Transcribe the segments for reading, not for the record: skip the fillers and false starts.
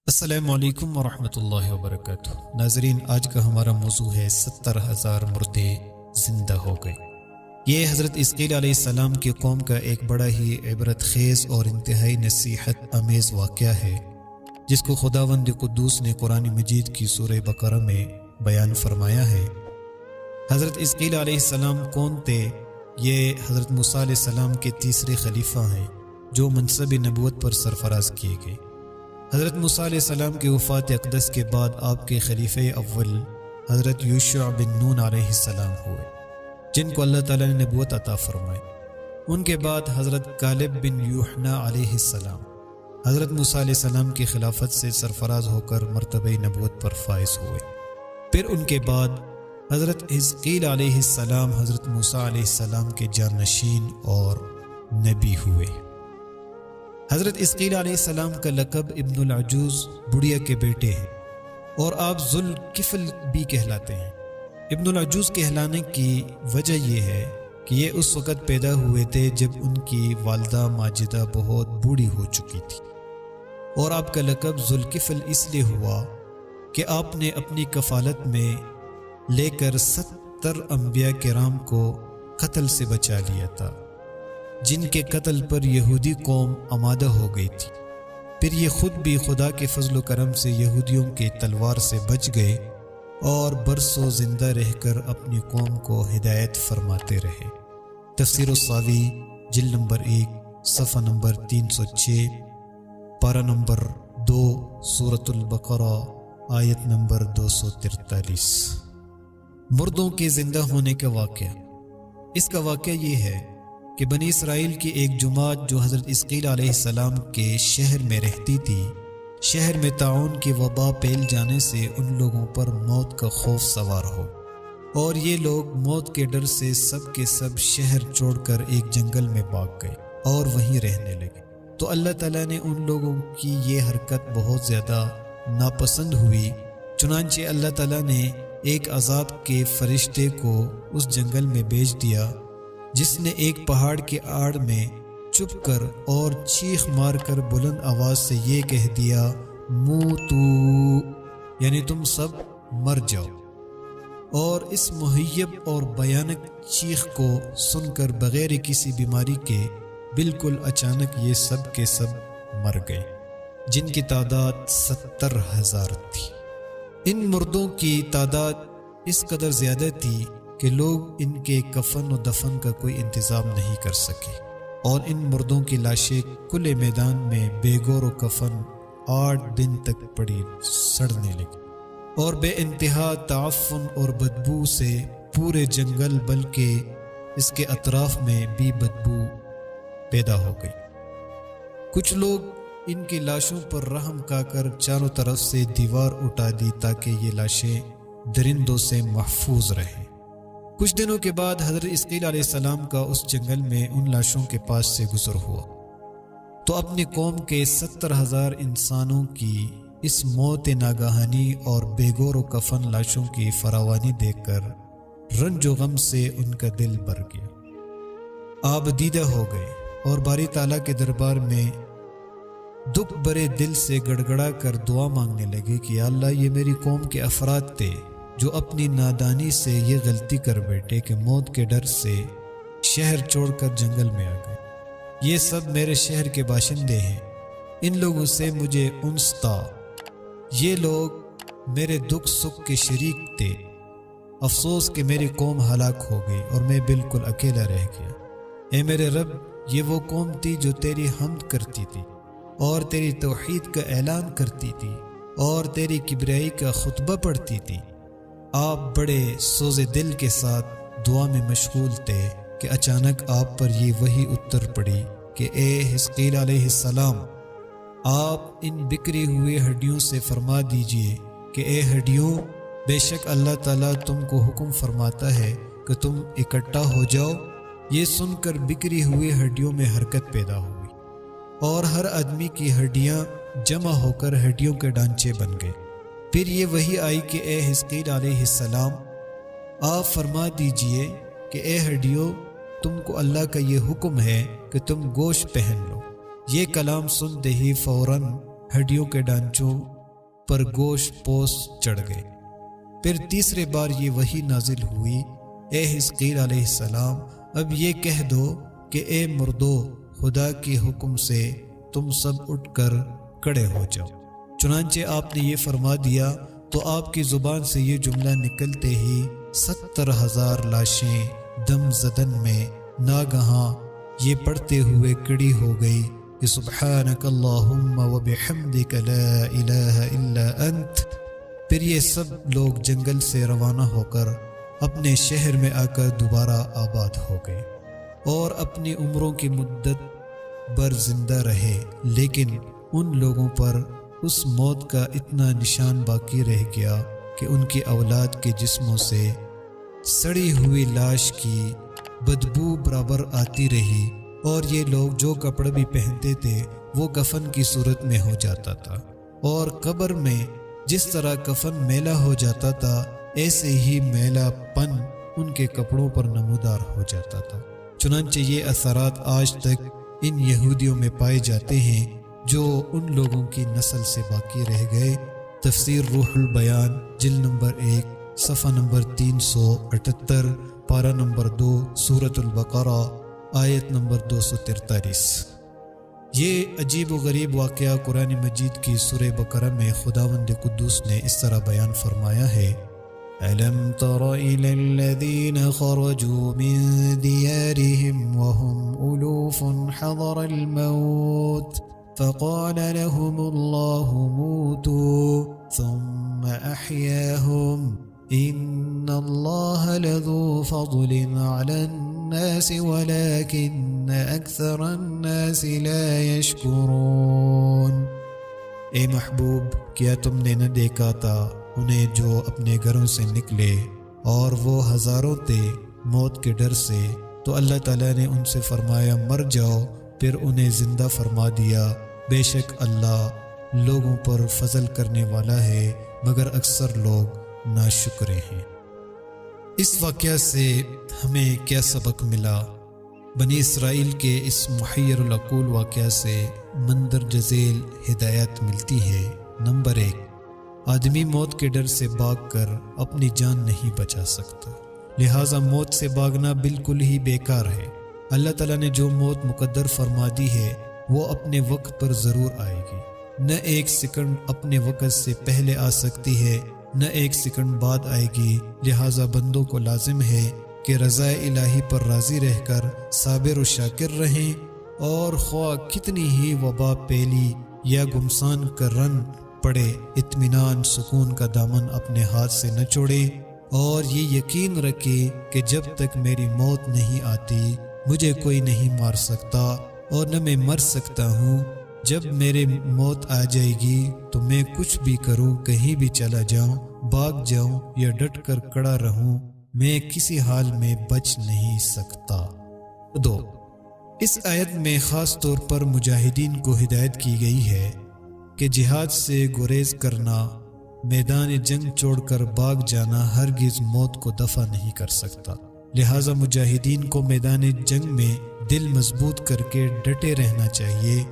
السلام علیکم ورحمۃ اللہ وبرکاتہ۔ ناظرین، آج کا ہمارا موضوع ہے 70,000 مردے زندہ ہو گئے۔ یہ حضرت اسقیل علیہ السلام کی قوم کا ایک بڑا ہی عبرت خیز اور انتہائی نصیحت آمیز واقعہ ہے، جس کو خداوند قدوس نے قرآن مجید کی سورہ بقرہ میں بیان فرمایا ہے۔ حضرت اسقیل علیہ السلام کون تھے؟ یہ حضرت موسیٰ علیہ السلام کے تیسرے خلیفہ ہیں جو منصب نبوت پر سرفراز کیے گئے۔ حضرت موسیٰ علیہ السلام کی وفات اقدس کے بعد آپ کے خلیفہ اول حضرت یوشع بن نون علیہ السلام ہوئے، جن کو اللہ تعالیٰ نے نبوت عطا فرمائی۔ ان کے بعد حضرت کالب بن یوحنا علیہ السلام حضرت موسیٰ علیہ السلام کی خلافت سے سرفراز ہو کر مرتبہ نبوت پر فائز ہوئے۔ پھر ان کے بعد حضرت حزقیل علیہ السلام حضرت موسیٰ علیہ السلام کے جانشین اور نبی ہوئے۔ حضرت اسقیل علیہ السلام کا لقب ابن العجوز، بڑھیا کے بیٹے ہیں، اور آپ ذوالکفل بھی کہلاتے ہیں۔ ابن العجوز کہلانے کی وجہ یہ ہے کہ یہ اس وقت پیدا ہوئے تھے جب ان کی والدہ ماجدہ بہت بوڑھی ہو چکی تھی، اور آپ کا لقب ذوالکفل اس لیے ہوا کہ آپ نے اپنی کفالت میں لے کر 70 انبیاء کرام کو قتل سے بچا لیا تھا، جن کے قتل پر یہودی قوم آمادہ ہو گئی تھی۔ پھر یہ خود بھی خدا کے فضل و کرم سے یہودیوں کے تلوار سے بچ گئے اور برسوں زندہ رہ کر اپنی قوم کو ہدایت فرماتے رہے۔ تفسیر الصاوی جلد نمبر 1 صفحہ نمبر 306، پارہ نمبر 2 سورۃ البقرہ آیت نمبر 243۔ مردوں کے زندہ ہونے کا واقعہ۔ اس کا واقعہ یہ ہے کہ بنی اسرائیل کی ایک جماعت جو حضرت اسقیل علیہ السلام کے شہر میں رہتی تھی، شہر میں طاعون کی وبا پھیل جانے سے ان لوگوں پر موت کا خوف سوار ہو، اور یہ لوگ موت کے ڈر سے سب کے سب شہر چھوڑ کر ایک جنگل میں بھاگ گئے اور وہیں رہنے لگے۔ تو اللہ تعالیٰ نے ان لوگوں کی یہ حرکت بہت زیادہ ناپسند ہوئی، چنانچہ اللہ تعالیٰ نے ایک عذاب کے فرشتے کو اس جنگل میں بھیج دیا، جس نے ایک پہاڑ کے آڑ میں چھپ کر اور چیخ مار کر بلند آواز سے یہ کہہ دیا، موتو، یعنی تم سب مر جاؤ۔ اور اس مہیب اور بھیانک چیخ کو سن کر بغیر کسی بیماری کے بالکل اچانک یہ سب کے سب مر گئے، جن کی تعداد 70,000 تھی۔ ان مردوں کی تعداد اس قدر زیادہ تھی کہ لوگ ان کے کفن و دفن کا کوئی انتظام نہیں کر سکے، اور ان مردوں کی لاشیں کھلے میدان میں بے گور و کفن 8 دن تک پڑی سڑنے لگی، اور بے انتہا تعفن اور بدبو سے پورے جنگل بلکہ اس کے اطراف میں بھی بدبو پیدا ہو گئی۔ کچھ لوگ ان کی لاشوں پر رحم کھا کر چاروں طرف سے دیوار اٹھا دی تاکہ یہ لاشیں درندوں سے محفوظ رہیں۔ کچھ دنوں کے بعد حضرت اسقیل علیہ السلام کا اس جنگل میں ان لاشوں کے پاس سے گزر ہوا، تو اپنی قوم کے 70,000 انسانوں کی اس موت ناگہانی اور بے گور و کفن لاشوں کی فراوانی دیکھ کر رنج و غم سے ان کا دل بھر گیا، آپ دیدہ ہو گئے، اور باری تعالیٰ کے دربار میں دکھ بھرے دل سے گڑ گڑا کر دعا مانگنے لگے کہ یا اللہ، یہ میری قوم کے افراد تھے جو اپنی نادانی سے یہ غلطی کر بیٹھے کہ موت کے ڈر سے شہر چھوڑ کر جنگل میں آ گئے۔ یہ سب میرے شہر کے باشندے ہیں، ان لوگوں سے مجھے انس تھا، یہ لوگ میرے دکھ سکھ کے شریک تھے۔ افسوس کہ میری قوم ہلاک ہو گئی اور میں بالکل اکیلا رہ گیا۔ اے میرے رب، یہ وہ قوم تھی جو تیری حمد کرتی تھی اور تیری توحید کا اعلان کرتی تھی اور تیری کبریائی کا خطبہ پڑھتی تھی۔ آپ بڑے سوز دل کے ساتھ دعا میں مشغول تھے کہ اچانک آپ پر یہ وحی اتر پڑی کہ اے حزقیل علیہ السلام، آپ ان بکھری ہوئی ہڈیوں سے فرما دیجئے کہ اے ہڈیوں، بے شک اللہ تعالیٰ تم کو حکم فرماتا ہے کہ تم اکٹھا ہو جاؤ۔ یہ سن کر بکھری ہوئی ہڈیوں میں حرکت پیدا ہوئی، اور ہر آدمی کی ہڈیاں جمع ہو کر ہڈیوں کے ڈھانچے بن گئے۔ پھر یہ وحی آئی کہ اے حزقیل علیہ السلام، آپ فرما دیجئے کہ اے ہڈیوں، تم کو اللہ کا یہ حکم ہے کہ تم گوشت پہن لو۔ یہ کلام سنتے ہی فوراً ہڈیوں کے ڈھانچوں پر گوشت پوش چڑھ گئے۔ پھر تیسرے بار یہ وحی نازل ہوئی، اے حزقیل علیہ السلام، اب یہ کہہ دو کہ اے مردو، خدا کے حکم سے تم سب اٹھ کر کھڑے ہو جاؤ۔ چنانچہ آپ نے یہ فرما دیا تو آپ کی زبان سے یہ جملہ نکلتے ہی 70,000 لاشیں دم زدن میں ناگہاں یہ پڑھتے ہوئے کھڑی ہو گئی کہ سبحانک اللہم وبحمدک لا الہ الا انت۔ پھر یہ سب لوگ جنگل سے روانہ ہو کر اپنے شہر میں آ کر دوبارہ آباد ہو گئے اور اپنی عمروں کی مدت بھر زندہ رہے، لیکن ان لوگوں پر اس موت کا اتنا نشان باقی رہ گیا کہ ان کی اولاد کے جسموں سے سڑی ہوئی لاش کی بدبو برابر آتی رہی، اور یہ لوگ جو کپڑے بھی پہنتے تھے وہ کفن کی صورت میں ہو جاتا تھا، اور قبر میں جس طرح کفن میلا ہو جاتا تھا ایسے ہی میلا پن ان کے کپڑوں پر نمودار ہو جاتا تھا۔ چنانچہ یہ اثرات آج تک ان یہودیوں میں پائے جاتے ہیں جو ان لوگوں کی نسل سے باقی رہ گئے۔ تفسیر روح البیان جلد نمبر 1 صفحہ نمبر 378، پارہ نمبر 2 سورۃ البقرہ آیت نمبر 243۔ یہ عجیب و غریب واقعہ قرآن مجید کی سورہ بقرہ میں خداوند قدوس نے اس طرح بیان فرمایا ہے: أَلَمْ تَرَ إِلَى الَّذِينَ خَرَجُوا مِن دِيَارِهِمْ وَهُمْ أُلُوفٌ حَضَرَ الْمَوْتِ فَقَالَ لَهُمُ اللَّهُ مُوتُوا ثُمَّ أَحْيَاهُمْ إِنَّ اللَّهَ لَذُو فَضْلٍ عَلَى النَّاسِ وَلَكِنَّ أَكْثَرَ النَّاسِ لَا يَشْكُرُونَ۔ اے محبوب، کیا تم نے نہ دیکھا تھا انہیں جو اپنے گھروں سے نکلے اور وہ ہزاروں تھے موت کے ڈر سے، تو اللہ تعالیٰ نے ان سے فرمایا مر جاؤ، پھر انہیں زندہ فرما دیا۔ بے شک اللہ لوگوں پر فضل کرنے والا ہے، مگر اکثر لوگ ناشکرے ہیں۔ اس واقعہ سے ہمیں کیا سبق ملا؟ بنی اسرائیل کے اس محیر العقول واقعہ سے مندرجہ ذیل ہدایت ملتی ہے۔ نمبر 1، آدمی موت کے ڈر سے بھاگ کر اپنی جان نہیں بچا سکتا، لہٰذا موت سے بھاگنا بالکل ہی بیکار ہے۔ اللہ تعالیٰ نے جو موت مقدر فرما دی ہے وہ اپنے وقت پر ضرور آئے گی، نہ ایک سیکنڈ اپنے وقت سے پہلے آ سکتی ہے، نہ ایک سیکنڈ بعد آئے گی۔ لہٰذا بندوں کو لازم ہے کہ رضا الہی پر راضی رہ کر صابر و شاکر رہیں، اور خواہ کتنی ہی وبا پھیلی یا گمسان کا رن پڑے، اطمینان سکون کا دامن اپنے ہاتھ سے نہ چھوڑے، اور یہ یقین رکھے کہ جب تک میری موت نہیں آتی مجھے کوئی نہیں مار سکتا اور نہ میں مر سکتا ہوں۔ جب میرے موت آ جائے گی تو میں کچھ بھی کروں، کہیں بھی چلا جاؤں، بھاگ جاؤں یا ڈٹ کر کھڑا رہوں، میں کسی حال میں بچ نہیں سکتا۔ 2، اس آیت میں خاص طور پر مجاہدین کو ہدایت کی گئی ہے کہ جہاد سے گریز کرنا، میدان جنگ چھوڑ کر بھاگ جانا ہرگز موت کو دفع نہیں کر سکتا۔ لہٰذا مجاہدین کو میدان جنگ میں دل مضبوط کر کے ڈٹے رہنا چاہیے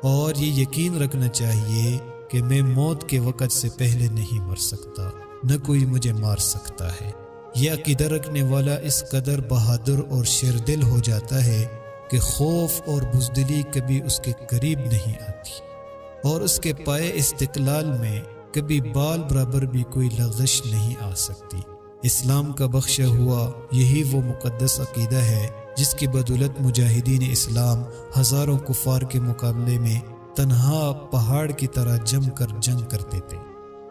اور یہ یقین رکھنا چاہیے کہ میں موت کے وقت سے پہلے نہیں مر سکتا، نہ کوئی مجھے مار سکتا ہے۔ یہ عقیدہ رکھنے والا اس قدر بہادر اور شیردل ہو جاتا ہے کہ خوف اور بزدلی کبھی اس کے قریب نہیں آتی، اور اس کے پائے استقلال میں کبھی بال برابر بھی کوئی لغزش نہیں آ سکتی۔ اسلام کا بخشا ہوا یہی وہ مقدس عقیدہ ہے جس کی بدولت مجاہدین اسلام ہزاروں کفار کے مقابلے میں تنہا پہاڑ کی طرح جم کر جنگ کرتے تھے،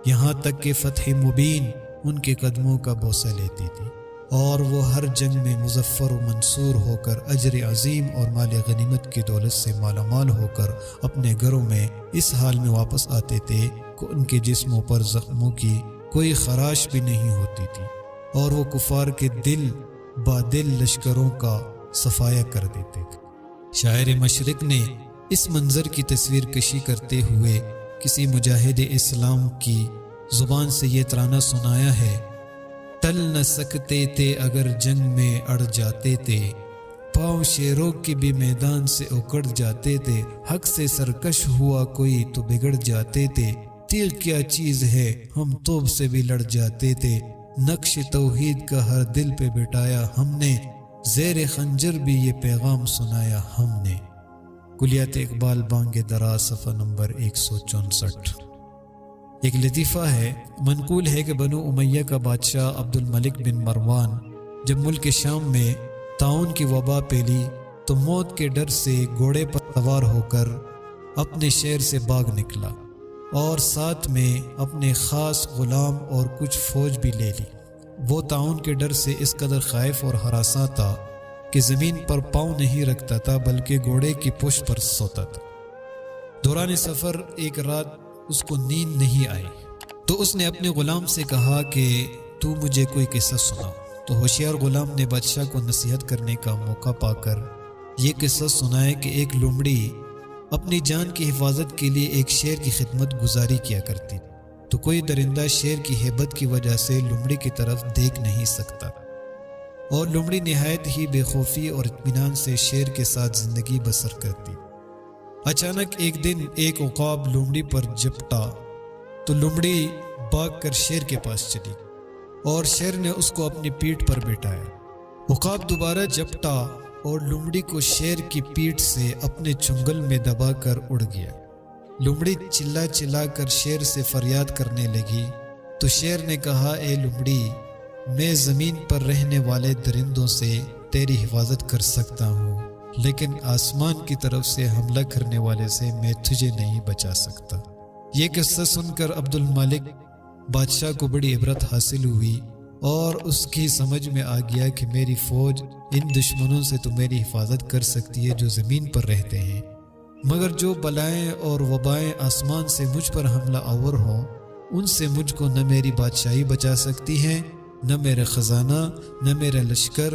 یہاں تک کہ فتح مبین ان کے قدموں کا بوسہ لیتی تھی، اور وہ ہر جنگ میں مظفر و منصور ہو کر اجر عظیم اور مال غنیمت کی دولت سے مالا مال ہو کر اپنے گھروں میں اس حال میں واپس آتے تھے کہ ان کے جسموں پر زخموں کی کوئی خراش بھی نہیں ہوتی تھی، اور وہ کفار کے دل بادل لشکروں کا صفایا کر دیتے تھے۔ شاعر مشرق نے اس منظر کی تصویر کشی کرتے ہوئے کسی مجاہد اسلام کی زبان سے یہ ترانہ سنایا ہے: ٹل نہ سکتے تھے اگر جنگ میں اڑ جاتے تھے، پاؤں شیروں کے بھی میدان سے اکڑ جاتے تھے، حق سے سرکش ہوا کوئی تو بگڑ جاتے تھے، تیغ کیا چیز ہے، ہم توپ سے بھی لڑ جاتے تھے، نقش توحید کا ہر دل پہ بٹایا ہم نے، زیر خنجر بھی یہ پیغام سنایا ہم نے۔ کلیات اقبال بانگ درا صفحہ نمبر 164۔ ایک لطیفہ ہے، منقول ہے کہ بنو امیہ کا بادشاہ عبد الملک بن مروان جب ملک شام میں طاعون کی وبا پھیلی تو موت کے ڈر سے گھوڑے پر سوار ہو کر اپنے شہر سے بھاگ نکلا اور ساتھ میں اپنے خاص غلام اور کچھ فوج بھی لے لی۔ وہ طاعون کے ڈر سے اس قدر خائف اور ہراساں تھا کہ زمین پر پاؤں نہیں رکھتا تھا بلکہ گھوڑے کی پشت پر سوتا تھا۔ دوران سفر ایک رات اس کو نیند نہیں آئی تو اس نے اپنے غلام سے کہا کہ تو مجھے کوئی قصہ سنا۔ تو ہوشیار غلام نے بادشاہ کو نصیحت کرنے کا موقع پا کر یہ قصہ سنایا کہ ایک لومڑی اپنی جان کی حفاظت کے لیے ایک شیر کی خدمت گزاری کیا کرتی، تو کوئی درندہ شیر کی ہیبت کی وجہ سے لومڑی کی طرف دیکھ نہیں سکتا اور لومڑی نہایت ہی بے خوفی اور اطمینان سے شیر کے ساتھ زندگی بسر کرتی۔ اچانک ایک دن ایک عقاب لومڑی پر جھپٹا تو لومڑی بھاگ کر شیر کے پاس چلی اور شیر نے اس کو اپنی پیٹھ پر بٹھایا۔ عقاب دوبارہ جھپٹا اور لومڑی کو شیر کی پیٹھ سے اپنے چنگل میں دبا کر اڑ گیا۔ لومڑی چلا چلا کر شیر سے فریاد کرنے لگی تو شیر نے کہا، اے لومڑی، میں زمین پر رہنے والے درندوں سے تیری حفاظت کر سکتا ہوں، لیکن آسمان کی طرف سے حملہ کرنے والے سے میں تجھے نہیں بچا سکتا۔ یہ قصہ سن کر عبد الملک بادشاہ کو بڑی عبرت حاصل ہوئی اور اس کی سمجھ میں آ گیا کہ میری فوج ان دشمنوں سے تو میری حفاظت کر سکتی ہے جو زمین پر رہتے ہیں، مگر جو بلائیں اور وبائیں آسمان سے مجھ پر حملہ آور ہوں ان سے مجھ کو نہ میری بادشاہی بچا سکتی ہے، نہ میرا خزانہ، نہ میرا لشکر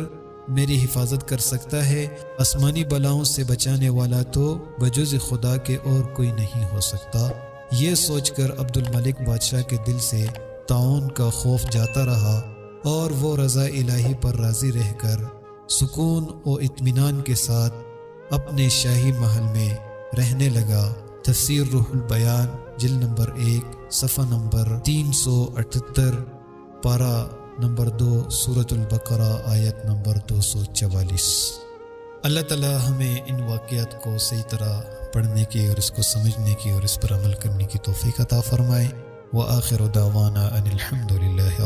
میری حفاظت کر سکتا ہے۔ آسمانی بلاؤں سے بچانے والا تو بجز خدا کے اور کوئی نہیں ہو سکتا۔ یہ سوچ کر عبد الملک بادشاہ کے دل سے طاعون کا خوف جاتا رہا اور وہ رضا الہی پر راضی رہ کر سکون و اطمینان کے ساتھ اپنے شاہی محل میں رہنے لگا۔ تفسیر روح البیان جلد نمبر 1 صفحہ نمبر 378، پارہ نمبر 2، سورۃ البقرہ آیت نمبر 244۔ اللہ تعالی ہمیں ان واقعات کو صحیح طرح پڑھنے کی اور اس کو سمجھنے کی اور اس پر عمل کرنے کی توفیق عطا فرمائے۔ وآخر دعوانا ان الحمد للہ